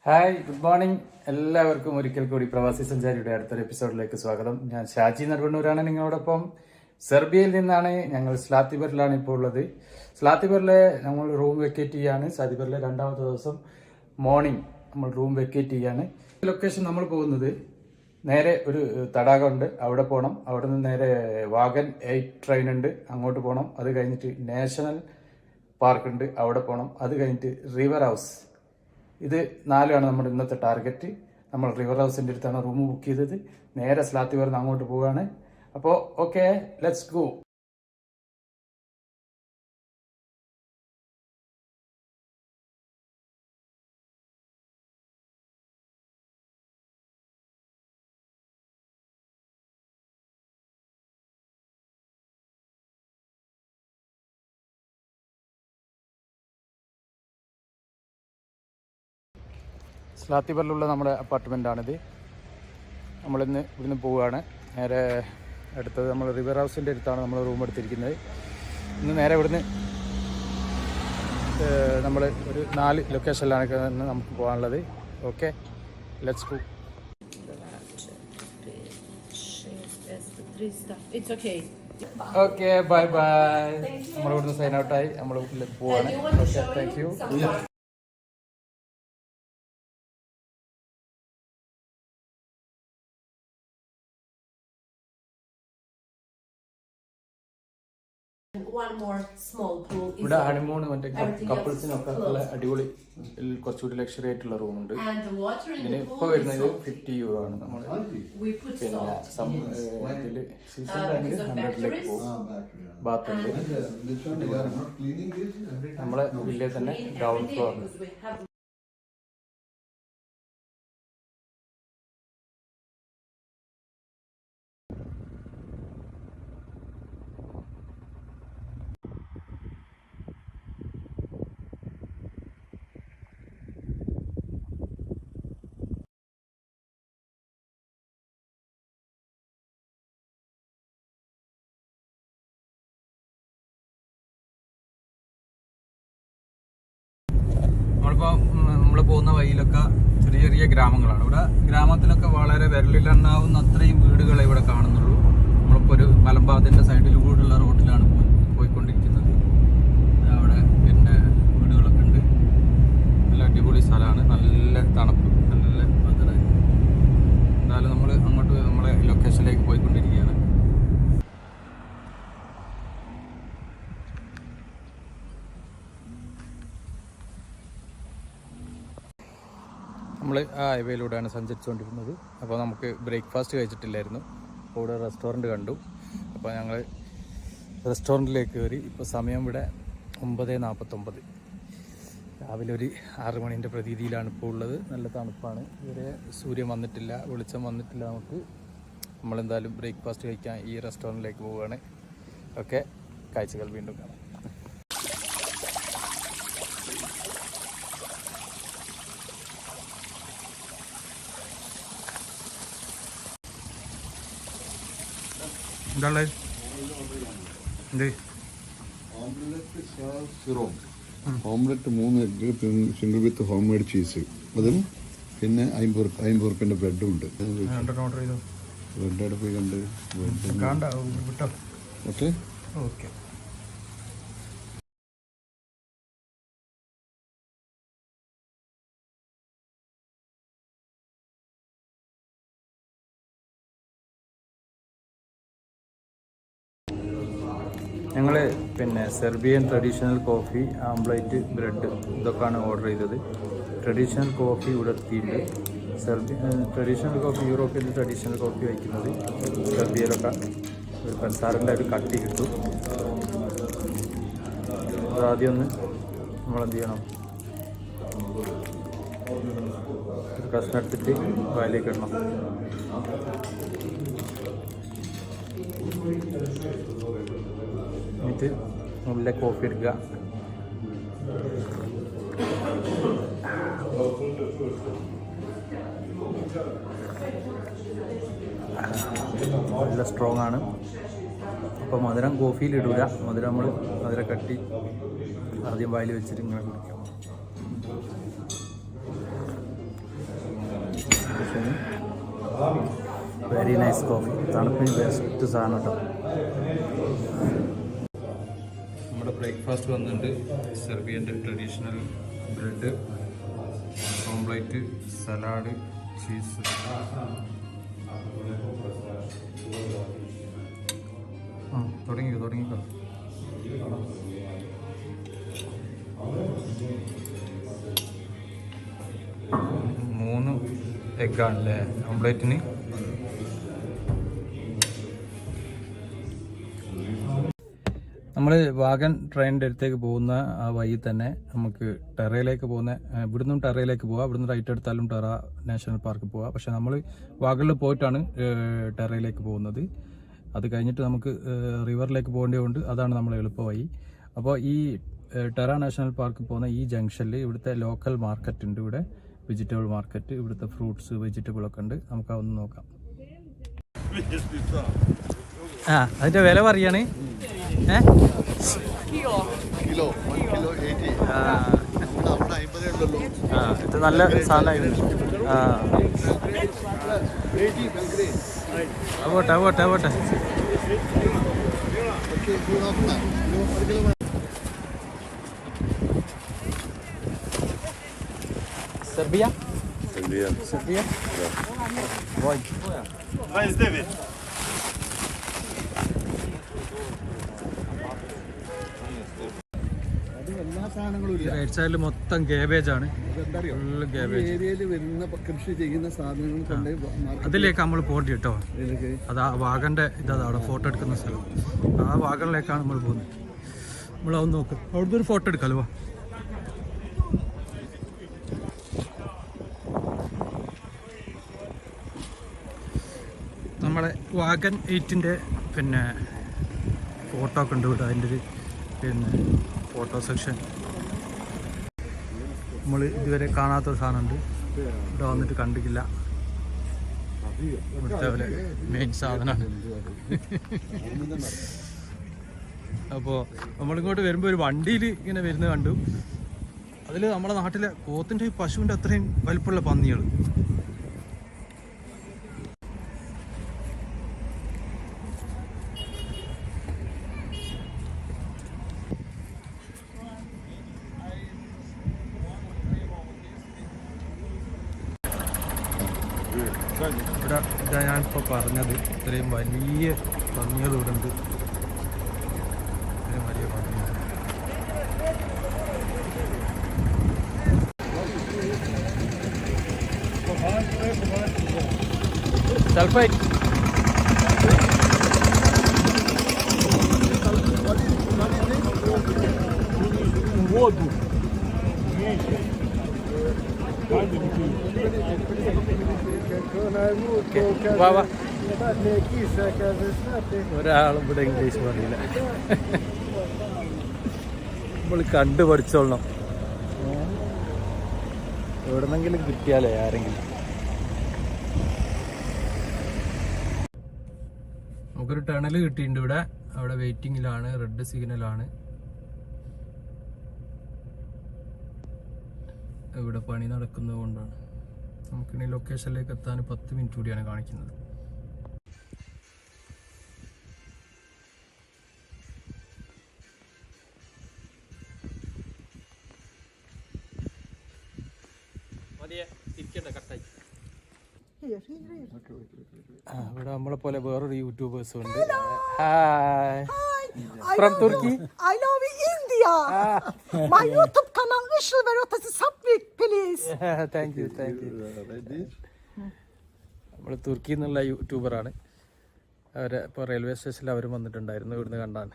Hi, good morning. എല്ലാവർക്കും ഒരിക്കൽ കൂടി പ്രവാസി സഞ്ചാരിയുടെ അടുത്തൊരു എപ്പിസോഡിലേക്ക് സ്വാഗതം. ഞാൻ ഷാജി നടുവണ്ണൂരാണ് നിങ്ങളോടൊപ്പം. സെർബിയയിൽ നിന്നാണ്. ഞങ്ങൾ സ്ലാത്തിബറിലാണ് ഇപ്പോൾ ഉള്ളത്. സ്ലാത്തിബറിലെ നമ്മൾ റൂം വെക്കേറ്റ് ചെയ്യാണ്. സ്ലാത്തിബറിലെ രണ്ടാമത്തെ ദിവസം മോർണിംഗ് നമ്മൾ റൂം വെക്കേറ്റ് ചെയ്യാണ്. ലൊക്കേഷൻ നമ്മൾ പോകുന്നത് നേരെ ഒരു തടാകമുണ്ട്, അവിടെ പോകണം. അവിടെ നിന്ന് നേരെ വാഗൻ 8 ട്രെയിൻ ഉണ്ട്, അങ്ങോട്ട് പോകണം. അത് കഴിഞ്ഞിട്ട് നാഷണൽ പാർക്ക് ഉണ്ട്, അവിടെ പോകണം. അത് കഴിഞ്ഞിട്ട് റിവർ ഹൗസ്. ഇത് 4ആണ് നമ്മുടെ ഇന്നത്തെ ടാർഗറ്റ്. നമ്മൾ റിവർ ഹൗസിൻ്റെ അടുത്താണ് റൂം ബുക്ക് ചെയ്തത്. നേരെ സ്ലാത്തിബറിൽ നിന്ന് അങ്ങോട്ട് പോവുകയാണ്. അപ്പോൾ ഓക്കെ, ലെറ്റ്സ് ഗോ. സ്ലാത്തിബറിലുള്ള നമ്മുടെ അപ്പാർട്ട്മെൻറ്റാണിത്. നമ്മളിന്ന് ഇവിടുന്ന് പോവുകയാണ്. നേരെ അടുത്തത് നമ്മൾ റിവർ ഹൗസിൻ്റെ അടുത്താണ് നമ്മൾ റൂം എടുത്തിരിക്കുന്നത്. ഇന്ന് നേരെ ഇവിടുന്ന് നമ്മൾ ഒരു 4 ലൊക്കേഷനിലാണ് നമുക്ക് പോകാനുള്ളത്. Okay, let's go. Okay, bye bye. നമ്മളിവിടുന്ന് സൈൻ ഔട്ടായി, നമ്മൾ പോവാണ്. Okay, thank you. ഇവിടെ ഹണിമൂൺ മറ്റേ കപ്പിൾസിനൊക്കെ ഉള്ള അടിപൊളി കുറച്ചുകൂടി ലക്ഷറി ആയിട്ടുള്ള റൂമുണ്ട്. ഇതിന് ഇപ്പോൾ വരുന്നത് €50 ആണ്. നമ്മൾ പിന്നെ സീസൺ ടൈമിൽ 100ലേക്ക് പോകും. ബാത്തുണ്ട്. നമ്മളെ വില്ലയിൽ തന്നെ ഗ്രൗണ്ട് ഫ്ലോർ. നമ്മൾ പോകുന്ന വഴിയിലൊക്കെ ചെറിയ ചെറിയ ഗ്രാമങ്ങളാണ്. ഇവിടെ ഗ്രാമത്തിലൊക്കെ വളരെ വിരലിലെണ്ണാവുന്ന അത്രയും വീടുകളെ ഇവിടെ കാണുന്നുള്ളൂ. നമ്മളിപ്പോൾ ഒരു മലമ്പാതത്തിൻ്റെ സൈഡിലൂടെയുള്ള റോഡിലാണ് പോയിക്കൊണ്ടിരിക്കുന്നത്. അവിടെ പിന്നെ വീടുകളൊക്കെ ഉണ്ട്. നല്ല അടിപൊളി സ്ഥലമാണ്. നല്ല തണുപ്പ്, നല്ല വെതർ. എന്തായാലും നമ്മൾ അങ്ങോട്ട് നമ്മളെ ലൊക്കേഷനിലേക്ക് പോയിക്കൊണ്ടിരിക്കുകയാണ്. നമ്മൾ ആ ഹൈവേയിലൂടെയാണ് സഞ്ചരിച്ചുകൊണ്ടിരുന്നത്. അപ്പോൾ നമുക്ക് ബ്രേക്ക്ഫാസ്റ്റ് കഴിച്ചിട്ടില്ലായിരുന്നു. അപ്പോൾ ഇവിടെ റെസ്റ്റോറൻറ്റ് കണ്ടു. അപ്പോൾ ഞങ്ങൾ റെസ്റ്റോറൻറ്റിലേക്ക് കയറി. ഇപ്പോൾ സമയം ഇവിടെ 9:49. രാവിലെ ഒരു 6 മണീൻ്റെ പ്രതീതിയിലാണ് ഇപ്പോൾ ഉള്ളത്. നല്ല തണുപ്പാണ്. ഇതുവരെ സൂര്യൻ വന്നിട്ടില്ല, വെളിച്ചം വന്നിട്ടില്ല. നമ്മളെന്തായാലും ബ്രേക്ക്ഫാസ്റ്റ് കഴിക്കാൻ ഈ റെസ്റ്റോറൻറ്റിലേക്ക് പോവുകയാണ്. ഓക്കെ, കാഴ്ചകൾ വീണ്ടും കാണാം. എന്താ ഓംലെറ്റ് 3 എഗ്ഗ് സിംഗിൾ വിത്ത് ഹോം മെയ്ഡ് ചീസ്, അതും പിന്നെ 50 റുപ്യൻ്റെ ബ്രെഡും ഉണ്ട്. ബ്രെഡ് അവിടെ പോയി കണ്ട് ഓക്കെ ഓക്കെ. ഞങ്ങൾ പിന്നെ സെർബിയൻ ട്രഡീഷണൽ കോഫി, ആംപ്ലേറ്റ്, ബ്രെഡ് ഇതൊക്കെയാണ് ഓർഡർ ചെയ്തത്. ട്രഡീഷണൽ കോഫി ഇവിടെ എത്തിയിട്ടുണ്ട്. ട്രഡീഷണൽ കോഫി, യൂറോപ്പിൽ ട്രഡീഷണൽ കോഫി വയ്ക്കുന്നത് സെർബിയയിലൊക്കെ ഒരു പഞ്ചസാരൻ്റെ ഒരു കട്ടി കിട്ടും. അതാദ്യം ഒന്ന് നമ്മളെന്ത് ചെയ്യണം, ഒരു കഷ്ണം എടുത്തിട്ട് വായിലേക്ക് ഇടണം. എന്നിട്ട് നല്ല കോഫി എടുക്കുക. നല്ല സ്ട്രോങ് ആണ്. അപ്പോൾ മധുരം കോഫിയിൽ ഇടൂല. മധുരം കട്ടി ആദ്യം വായിൽ വെച്ചിട്ട് ഇങ്ങനെ കുടിക്കാം. വെരി നൈസ് കോഫി, തണുപ്പിന് ബെസ്റ്റ് സാധനം കേട്ടോ. നമ്മുടെ ബ്രേക്ക്ഫാസ്റ്റ് വന്നിട്ടുണ്ട്. സെർബിയൻ്റെ ട്രഡീഷണൽ ബ്രെഡ്, ഓംപ്ലേറ്റ്, സലാഡ്, ചീസ്. തുടങ്ങിക്കോ. 3 എഗ്ഗാണല്ലേ ഓംപ്ലേറ്റിന്. നമ്മൾ വാഗൻ ട്രെയിനിൻ്റെ അടുത്തേക്ക് പോകുന്ന ആ വഴി തന്നെ നമുക്ക് ടെറയിലേക്ക് പോകുന്ന, ഇവിടുന്നും ടെറയിലേക്ക് പോവാം, ഇവിടുന്ന് റൈറ്റ് എടുത്താലും ടെറ നാഷണൽ പാർക്ക് പോവാം. പക്ഷെ നമ്മൾ വാഗണിൽ പോയിട്ടാണ് ടെറയിലേക്ക് പോകുന്നത്. അത് കഴിഞ്ഞിട്ട് നമുക്ക് റിവറിലേക്ക് പോകേണ്ടതുകൊണ്ട് അതാണ് നമ്മൾ എളുപ്പ വഴി. അപ്പോൾ ഈ ടെറ നാഷണൽ പാർക്ക് പോകുന്ന ഈ ജംഗ്ഷനിൽ ഇവിടുത്തെ ലോക്കൽ മാർക്കറ്റ് ഉണ്ട്. ഇവിടെ വെജിറ്റബിൾ മാർക്കറ്റ്, ഇവിടുത്തെ ഫ്രൂട്ട്സ് വെജിറ്റബിളൊക്കെ ഉണ്ട്. നമുക്ക് അതൊന്ന് നോക്കാം. അതിൻ്റെ വില പറയാണ്. കിലോ 80. ഇത് നല്ല സാധനമായിരുന്നു. പോട്ടെ. Serbia? Boy. Where is David? Right സൈഡിൽ മൊത്തം കേബേജ് ആണ്. ഏരിയയിൽ വരുന്ന കൃഷി ചെയ്യുന്ന സാധനങ്ങൾ അതിലേക്ക് നമ്മൾ പോകേണ്ടി കേട്ടോ. അത് ആ വാഗന്റെ ഇതാ അവിടെ ഫോട്ടോ എടുക്കുന്ന സ്ഥലം. ആ വാഗണിലേക്കാണ് നമ്മൾ പോകുന്നത്. നമ്മൾ അതൊന്ന് നോക്കാം. അവിടുന്ന് ഒരു ഫോട്ടോ എടുക്കാമല്ലോ. നമ്മളെ വാഗൻ 8ൻ്റെ പിന്നെ ഫോട്ടോ ഒക്കെ ഉണ്ട് ഇവിടെ. അതിൻ്റെ ഒരു പിന്നെ ഫോട്ടോ സെക്ഷൻ. നമ്മൾ ഇതുവരെ കാണാത്തൊരു സാധനമുണ്ട്. ഇവിടെ വന്നിട്ട് കണ്ടിട്ടില്ല. ഇവിടുത്തെ പോലെ മെയിൻ സാധനമാണ്. അപ്പോൾ നമ്മളിങ്ങോട്ട് വരുമ്പോൾ ഒരു വണ്ടിയിൽ ഇങ്ങനെ വരുന്നത് കണ്ടു. അതിൽ നമ്മുടെ നാട്ടിലെ പോത്തിൻ്റെ പശുവിൻ്റെ അത്രയും വലിപ്പമുള്ള പന്നികൾ. ഇവിടെ ഇതാ ഞാനിപ്പോൾ പറഞ്ഞത്, ഇത്രയും വലിയ പന്നികൾ ഇവിടെ ഉണ്ട്. ഇത്രയും വലിയ പന്നികൾ. സൾഫൈറ്റ് ഒരാളും ഇവിടെ ഇംഗ്ലീഷ് പറയില്ല. നമ്മൾ കണ്ടുപഠിച്ചോളണം. എവിടെന്നെങ്കിലും കിട്ടിയാലേ ആരെങ്കിലും. നമുക്കൊരു ടണൽ കിട്ടിയിട്ടുണ്ട് ഇവിടെ. അവിടെ വെയിറ്റിങ്ങിലാണ്, റെഡ് സിഗ്നലാണ്. ഇവിടെ പണി നടക്കുന്നത് കൊണ്ടാണ്. നമുക്കിനി ലൊക്കേഷനിലേക്ക് എത്താൻ 10 മിനിറ്റ് കൂടിയാണ് കാണിക്കുന്നത്. ഇവിടെ നമ്മളെ പോലെ വേറൊരു യൂട്യൂബേഴ്സും ഉണ്ട്. Hi, from Turkey. I love India. My YouTube kanal ışıl ver otası subscribe please. Thank you. നമ്മൾ തുർക്കിയിൽ നിന്നുള്ള യൂട്യൂബറാണ്. അവരെ ഇപ്പോൾ റെയിൽവേ സ്റ്റേഷനിൽ അവരും വന്നിട്ടുണ്ടായിരുന്നു. ഇവിടുന്ന് കണ്ടാണ്.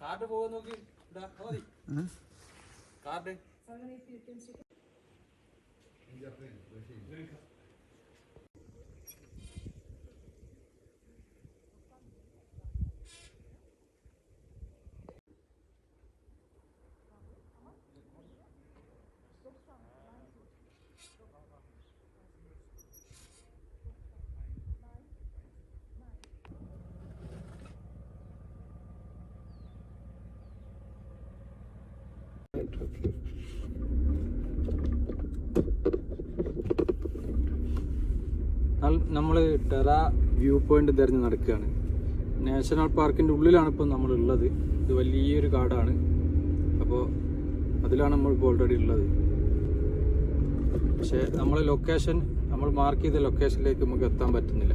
കാർഡ് പോകുന്ന നോക്കി. കാർഡ് നമ്മൾ ടെറ വ്യൂ പോയിന്റ് തിരഞ്ഞ് നടക്കുകയാണ്. നാഷണൽ പാർക്കിൻ്റെ ഉള്ളിലാണ് ഇപ്പോൾ നമ്മളുള്ളത്. ഇത് വലിയൊരു കാടാണ്. അപ്പോൾ അതിലാണ് നമ്മളിപ്പോൾ ഓൾറെഡി ഉള്ളത്. പക്ഷേ നമ്മളെ ലൊക്കേഷൻ, നമ്മൾ മാർക്ക് ചെയ്ത ലൊക്കേഷനിലേക്ക് നമുക്ക് എത്താൻ പറ്റുന്നില്ല.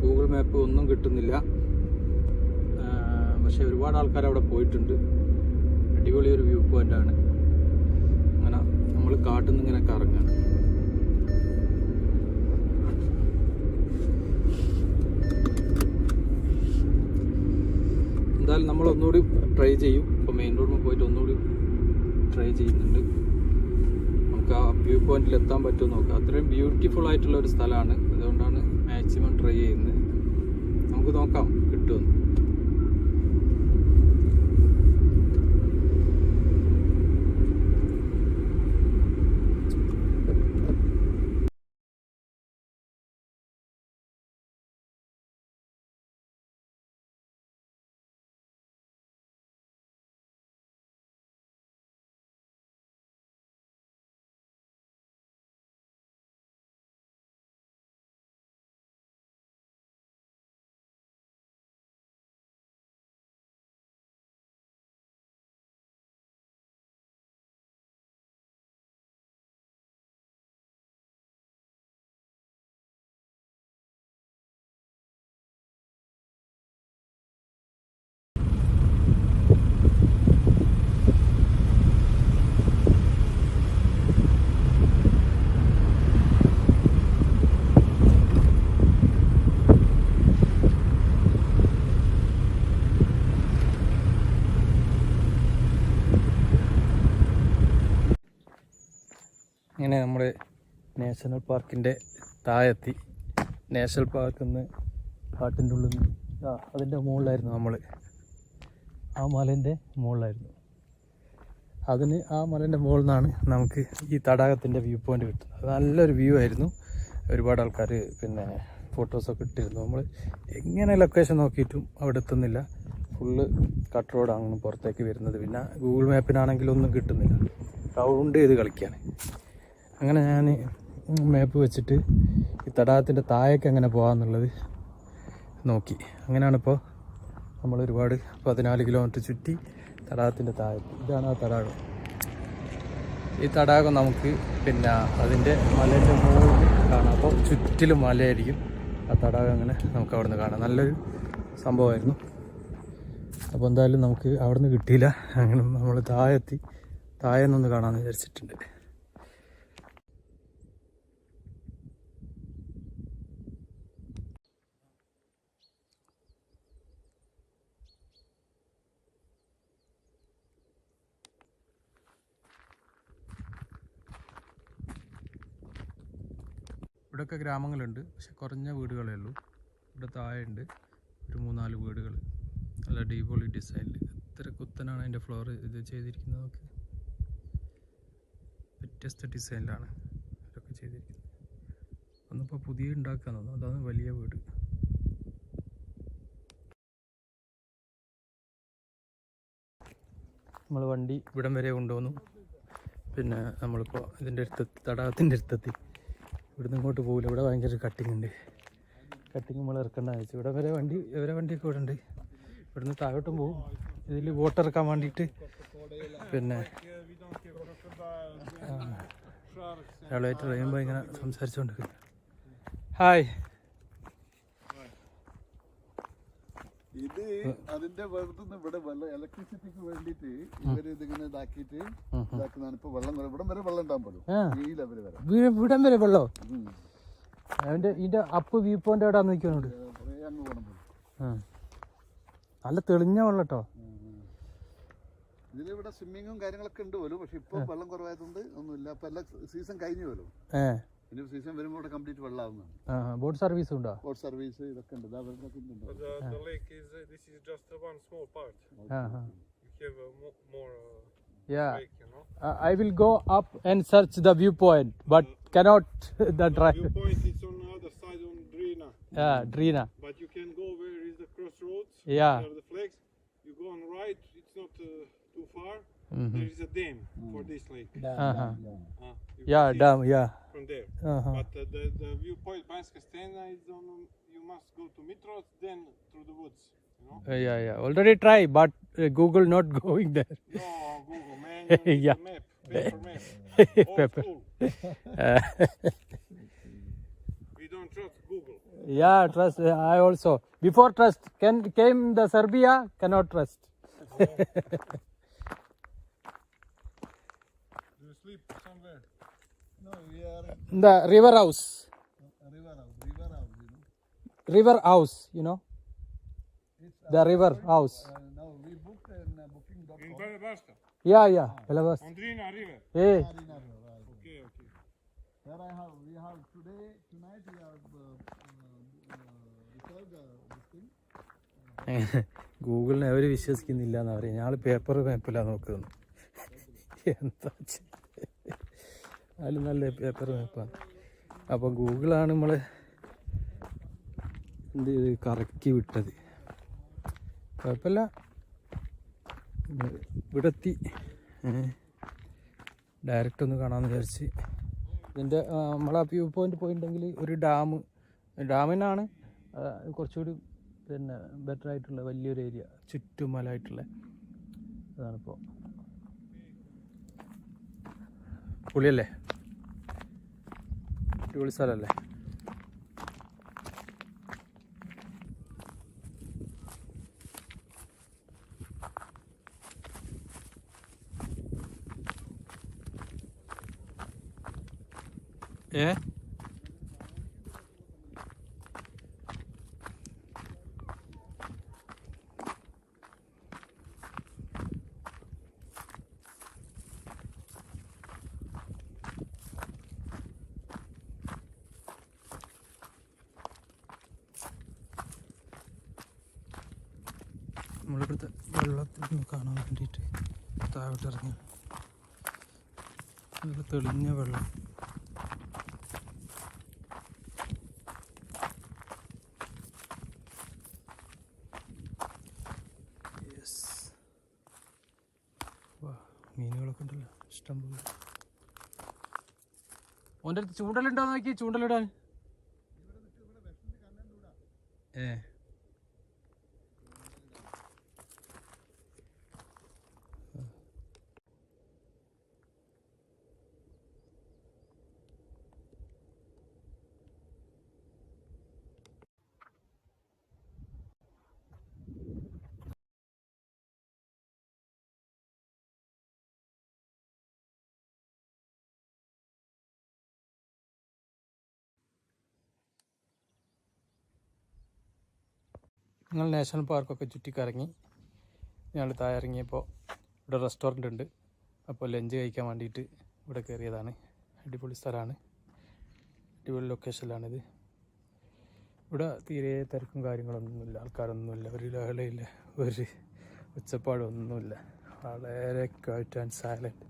ഗൂഗിൾ മാപ്പ് ഒന്നും കിട്ടുന്നില്ല. പക്ഷേ ഒരുപാട് ആൾക്കാർ അവിടെ പോയിട്ടുണ്ട്. അടിപൊളി ഒരു വ്യൂ പോയിൻ്റാണ്. അങ്ങനെ നമ്മൾ കാട്ടിൽ നിന്ന് ഇങ്ങനെ കറങ്ങുകയാണ്. എന്തായാലും നമ്മൾ ഒന്നുകൂടി ട്രൈ ചെയ്യും. ഇപ്പോൾ മെയിൻ റോഡിൽ പോയിട്ട് ഒന്നുകൂടി ട്രൈ ചെയ്യുന്നുണ്ട്. നമുക്ക് ആ വ്യൂ പോയിന്റിൽ എത്താൻ പറ്റുമോ നോക്കാം. അത്രയും ബ്യൂട്ടിഫുൾ ആയിട്ടുള്ള ഒരു സ്ഥലമാണ്. അതുകൊണ്ടാണ് മാക്സിമം ട്രൈ ചെയ്യുന്നത്. നമുക്ക് നോക്കാം കിട്ടുമെന്ന്. ഇങ്ങനെ നമ്മൾ നാഷണൽ പാർക്കിൻ്റെ താഴെത്തി. നാഷണൽ പാർക്കിൽ നിന്ന് കാട്ടിൻ്റെ ഉള്ളിൽ നിന്ന് അതിൻ്റെ മുകളിലായിരുന്നു നമ്മൾ. ആ മലേൻ്റെ മുകളിലായിരുന്നു. ആ മലേൻ്റെ മുകളിൽ നിന്നാണ് നമുക്ക് ഈ തടാകത്തിൻ്റെ വ്യൂ പോയിൻ്റ് കിട്ടുന്നത്. അത് നല്ലൊരു വ്യൂ ആയിരുന്നു. ഒരുപാട് ആൾക്കാർ പിന്നെ ഫോട്ടോസൊക്കെ ഇട്ടിരുന്നു. നമ്മൾ എങ്ങനെ ലൊക്കേഷൻ നോക്കിയിട്ടും അവിടെ എത്തുന്നില്ല. ഫുള്ള് കട്ട് റോഡാണ് പുറത്തേക്ക് വരുന്നത്. പിന്നെ ഗൂഗിൾ മാപ്പിനാണെങ്കിലും ഒന്നും കിട്ടുന്നില്ല. കൗണ്ട് ചെയ്ത് കളിക്കുകയാണ്. അങ്ങനെ ഞാൻ മാപ്പ് വെച്ചിട്ട് ഈ തടാകത്തിൻ്റെ താഴേക്ക് എങ്ങനെ പോകാമെന്നുള്ളത് നോക്കി. അങ്ങനെയാണിപ്പോൾ നമ്മൾ ഒരുപാട് 14 കിലോമീറ്റർ ചുറ്റി തടാകത്തിൻ്റെ താഴേക്ക്. ഇതാണ് ആ തടാകം. ഈ തടാകം നമുക്ക് പിന്നെ അതിൻ്റെ മലേൻ്റെ മുകളിൽ കാണാം. അപ്പോൾ ചുറ്റിലും മലയായിരിക്കും. ആ തടാകം അങ്ങനെ നമുക്ക് അവിടെ നിന്ന് കാണാം. നല്ലൊരു സംഭവമായിരുന്നു. അപ്പോൾ എന്തായാലും നമുക്ക് അവിടെ നിന്ന് കിട്ടിയില്ല. അങ്ങനെ നമ്മൾ താഴെ നിന്ന് കാണാമെന്ന് വിചാരിച്ചിട്ടുണ്ട്. ഇവിടെയൊക്കെ ഗ്രാമങ്ങളുണ്ട്. പക്ഷെ കുറഞ്ഞ വീടുകളേ ഉള്ളൂ. ഇവിടെ താഴെയുണ്ട് ഒരു 3-4 വീടുകൾ. നല്ല അടിപൊളി ഡിസൈനിൽ. എത്ര കുത്തനാണ് അതിൻ്റെ ഫ്ലോർ ഇത് ചെയ്തിരിക്കുന്നത്. നമുക്ക് വ്യത്യസ്ത ഡിസൈനിലാണ് ഇതൊക്കെ ചെയ്തിരിക്കുന്നത്. ഒന്നിപ്പോൾ പുതിയ ഉണ്ടാക്കാൻ തോന്നുന്നു. അതാണ് വലിയ വീട്. നമ്മൾ വണ്ടി ഇവിടം വരെ കൊണ്ടുവന്നു. പിന്നെ നമ്മളിപ്പോൾ ഇതിൻ്റെ തടാകത്തിൻ്റെ അടുത്തെത്തി. ഇവിടുന്ന് ഇങ്ങോട്ട് പോകില്ല. ഇവിടെ ഭയങ്കര കട്ടിങ് ഉണ്ട്. കട്ടിങ് നമ്മൾ ഇറക്കേണ്ട വെച്ചു. ഇവിടെ വരെ വണ്ടിയൊക്കെ ഇവിടെ ഉണ്ട്. ഇവിടുന്ന് താഴോട്ടും പോകും. ഇതിൽ ബോട്ട് ഇറക്കാൻ വേണ്ടിയിട്ട് പിന്നെ ഒരാളായിട്ട് കഴിയുമ്പോൾ ഇങ്ങനെ സംസാരിച്ചുകൊണ്ടിരിക്കുന്നു. ഹായ്. ഇത് അതിന്റെ വെറുതെ ഇവിടെ വെള്ളം ഇലക്ട്രിസിറ്റിക്ക് വേണ്ടിട്ട് ഇവര് ഇതിങ്ങനെ ഇതാക്കിയിട്ട് ഇതാക്കുന്നതാണ്. ഇപ്പൊ വെള്ളം ഇവിടം വരെ വെള്ളം ഉണ്ടാകാൻ പാടും. ഈ ലെവല് വരെ ഇവിടം വരെ വെള്ളോ? ഇതിന്റെ അപ്പ് വ്യൂ പോയിന്റ് എവിടെ നിൽക്കുന്നുണ്ട്. അങ്ങ് പോകണം. നല്ല തെളിഞ്ഞ വെള്ളം കേട്ടോ. ഇതിലിവിടെ സ്വിമ്മിങ്ങും കാര്യങ്ങളൊക്കെ ഉണ്ട് പോലും. പക്ഷെ ഇപ്പൊ വെള്ളം കുറവായതുകൊണ്ട് ഒന്നുമില്ല. അപ്പൊ എല്ലാ സീസൺ കഴിഞ്ഞു പോലും. ഇനി സീസൺ വരുമ്പോൾ ഇവിടെ കംപ്ലീറ്റ് വെള്ളമാവുന്നതാണ്. ബോട്ട് സർവീസ് ഉണ്ടോ? ബോട്ട് സർവീസ് ഇതൊക്കെ ഉണ്ട്. The lake is this is just one small part. You have more Yeah. lake, you know. I will go up and search the viewpoint, but cannot the drive. Viewpoint is on the other side on Drina. Drina. But you can go where is the crossroads. Yeah. There are the flags. You go on right. It's not too far. There is a dam for this lake. You Yeah, can see dam. Yeah. from there. But the viewpoint Banska Stena is on. You must go to Mitros, then through the woods. You know. Yeah. Already try, but Google not going there. No, Google, man. You need Yeah. a map, paper map. Old Paper. school. We don't trust Google. Yeah, trust. I also before trust. Came the Serbia cannot trust. Do you sleep somewhere? No, we are The river house. river house, you know. River house, you know. The river house. Now we booked in booking.com. In Belebasta. Yeah. Belarus. On Drina River. Hey. Okay. There we have tonight we have reserved this thing. ഗൂഗിളിനെ അവർ വിശ്വസിക്കുന്നില്ല എന്ന് പറയും. ഞങ്ങൾ paper മാപ്പിലാണ് നോക്കുന്നത്. എന്താ അതിൽ നല്ല paper മാപ്പാണ്. അപ്പം ഗൂഗിളാണ് നമ്മൾ എന്ത് ചെയ്ത് കറക്കി വിട്ടത്. കുഴപ്പമില്ല, ഇവിടെ എത്തി. ഡയറക്റ്റ് ഒന്ന് കാണാമെന്ന് വിചാരിച്ച്. ഇതിൻ്റെ നമ്മളെ വ്യൂ പോയിൻ്റ് പോയിട്ടുണ്ടെങ്കിൽ ഒരു ഡാമിനാണ് കുറച്ചുകൂടി പിന്നെ ബെറ്റർ ആയിട്ടുള്ള വലിയൊരു ഏരിയ, ചുറ്റും മലയായിട്ടുള്ള അതാണിപ്പോൾ. പൊളിയല്ലേ, അടിപൊളി സ്ഥലമല്ലേ. നമ്മളിവിടുത്തെ വെള്ളത്തിൽ കാണാൻ വേണ്ടിയിട്ട് താഴോട്ട് ഇറങ്ങി. നല്ല തെളിഞ്ഞ വെള്ളം. മീനുകളൊക്കെ ഉണ്ടല്ലോ ഇഷ്ടംപോലെ. ഓൻ്റെ അടുത്ത് ചൂണ്ടലുണ്ടോ നോക്കി, ചൂണ്ടലിടാൻ. ഞങ്ങൾ നാഷണൽ പാർക്കൊക്കെ ചുറ്റിക്കറങ്ങി. ഞങ്ങൾ താഴെ ഇറങ്ങിയപ്പോൾ ഇവിടെ റെസ്റ്റോറൻ്റ് ഉണ്ട്. അപ്പോൾ ലഞ്ച് കഴിക്കാൻ വേണ്ടിയിട്ട് ഇവിടെ കയറിയതാണ്. അടിപൊളി സ്ഥലമാണ്, അടിപൊളി ലൊക്കേഷനിലാണിത്. ഇവിടെ തീരെ തിരക്കും കാര്യങ്ങളൊന്നുമില്ല, ആൾക്കാരൊന്നുമില്ല, ഒരു ലഹളയില്ല, ഒരു ഒച്ചപ്പാടൊന്നുമില്ല. വളരെ quiet and silent.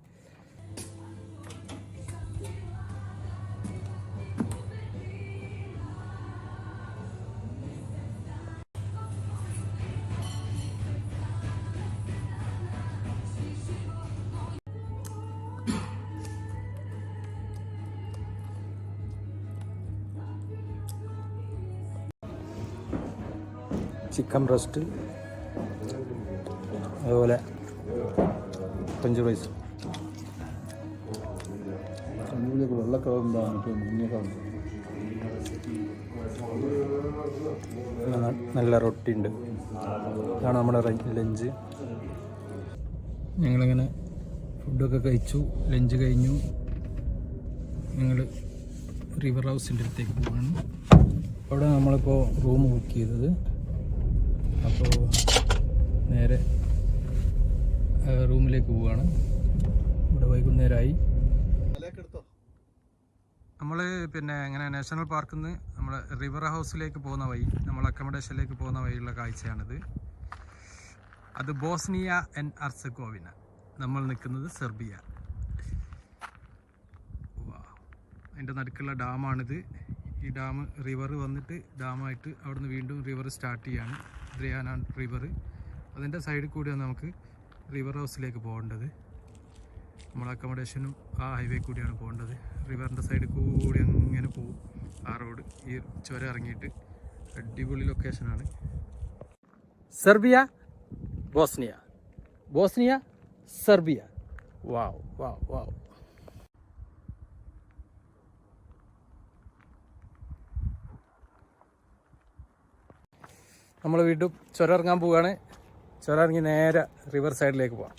Chicken breast, അതുപോലെ ഫ്രഞ്ച് ഫ്രൈസ്. വെള്ളമൊക്കെ ഉണ്ടാകും. നല്ല റൊട്ടി ഉണ്ട്. ഇതാണ് നമ്മുടെ ലഞ്ച്. ഞങ്ങളിങ്ങനെ ഫുഡൊക്കെ കഴിച്ചു, ലഞ്ച് കഴിഞ്ഞു. ഞങ്ങൾ റിവർ ഹൗസിൻ്റെ അടുത്തേക്ക് പോവാണ്. അവിടെ നമ്മളിപ്പോൾ റൂം ബുക്ക് ചെയ്തത്. അപ്പോൾ നേരെ റൂമിലേക്ക് പോവുകയാണ്. ഇവിടെ വൈകുന്നേരമായി. നമ്മൾ പിന്നെ ഇങ്ങനെ നാഷണൽ പാർക്കിൽ നിന്ന് നമ്മൾ റിവർ ഹൗസിലേക്ക് പോകുന്ന വഴി, നമ്മൾ അക്കോമഡേഷനിലേക്ക് പോകുന്ന വഴിയുള്ള കാഴ്ചയാണിത്. അത് ബോസ്നിയ ആൻഡ് ഹെർസഗോവിന. നമ്മൾ നിൽക്കുന്നത് സെർബിയ. അതിൻ്റെ നടുക്കുള്ള ഡാമാണിത്. ഈ ഡാം റിവർ വന്നിട്ട് ഡാമായിട്ട് അവിടുന്ന് വീണ്ടും റിവർ സ്റ്റാർട്ട് ചെയ്യാണ്, ദ്രയാന റിവർ. അതിൻ്റെ സൈഡിൽ കൂടിയാണ് നമുക്ക് റിവർ ഹൗസിലേക്ക് പോകേണ്ടത്. നമ്മുടെ അക്കോമഡേഷനും ആ ഹൈവേ കൂടിയാണ് പോകേണ്ടത്. റിവറിൻ്റെ സൈഡിൽ കൂടി അങ്ങനെ പോകും ആ റോഡ്. ഈ ചുരം ഇറങ്ങിയിട്ട് അടിപൊളി ലൊക്കേഷനാണ്. Serbia, Bosnia, Bosnia, Serbia. Wow wow wow. നമ്മൾ വീണ്ടും ചുരം ഇറങ്ങാൻ പോവുകയാണ്. ചുരം ഇറങ്ങി നേരെ റിവർ സൈഡിലേക്ക് പോകാം.